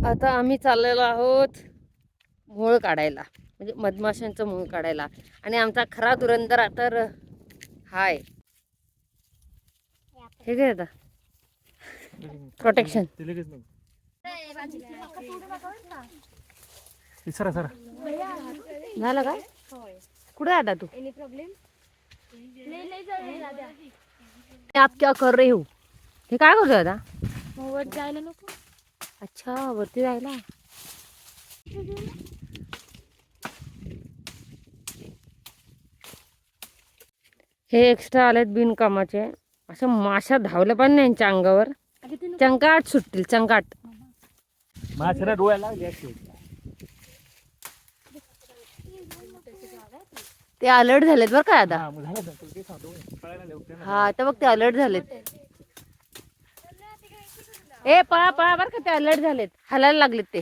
आता आम्ही चाललेलो आहोत मोळ काढायला, म्हणजे मधमाशांचं मोळ काढायला. आणि आमचा खरा धुरंधर तर हाय हे काय आता प्रोटेक्शन झालं काय? कुठे आता तू? आप क्या कर रहे हो? हे काय करतोय आता? वर जायला नको. अच्छा, वरती जायला. हे एक्स्ट्रा आलेत बिनकामाचे. असं माशा धावल्या पण नाही यांच्या अंगावर. चंकाट सुटतील, चंकाट. माशाला डोळ्याला लागले. ते अलर्ट झालेत बरं का आता. हा आता बघ ते अलर्ट झालेत. ए पळा पळा बरं का, ते अलर्ट झालेत, हलायला लागलेत ते.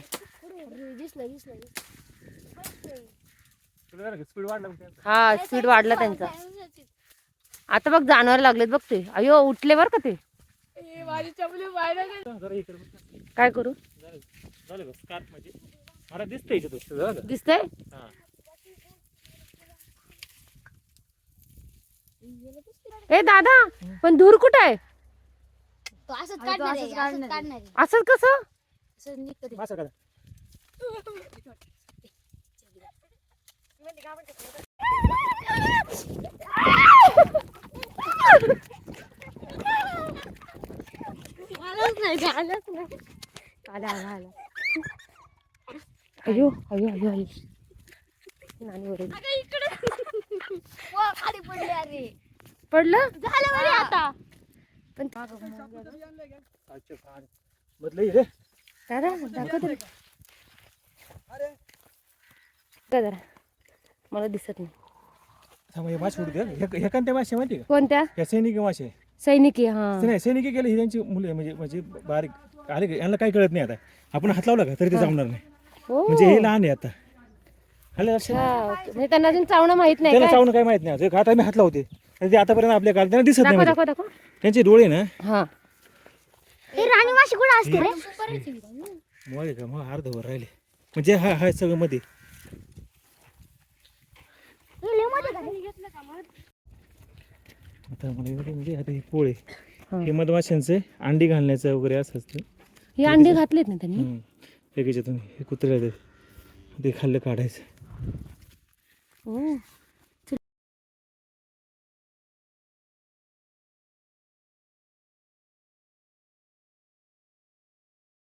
हा स्पीड वाढला त्यांचा. आता बघ जाणवायला लागलेत बघ ते. अयो उठले बरं का ते. काय करू? दिसतंय? ए दादा, पण दूर कुठे आहे? असंच कसं? अयो अयो अयो अयो नानी ओरडली. खाली पडले. अरे पडलं झालं बरे आता. पण दादा दाखव तरी. जरा मला दिसत नाही. मासे माहिती का? कोणत्या? या सैनिकी मासे. सैनिकी. हा नाही सैनिकी गेले ही त्यांची मुले म्हणजे बारीक आले का यांना काही कळत नाही. आता आपण हात लावला का तरी ते जमणार नाही. हो. म्हणजे हे लहान आहे आता. अच्छा, म्हणजे त्यांना अजून चावणं माहित नाही त्याला काय? चावणं काही माहित नाही. आता आम्ही हात लावते ते आतापर्यंत आपल्या काल त्यांना दिसत दाखव नाही. दाखव दाखव. त्यांचे डोळे ना हा हे राणी माशी कुठे असते रे? मोळे का मग अर्धवर राहिले म्हणजे हा हा सगळं मध्ये. आता मला एवढे म्हणजे आता हे पोळे हे मधमाशांचे अंडी घालण्याचं वगैरे असं असतं. ही अंडी घातलीत ना त्यांनी. त्याच्यातून हे कुत्र्याला ते खाल्लं काढायचं. हो.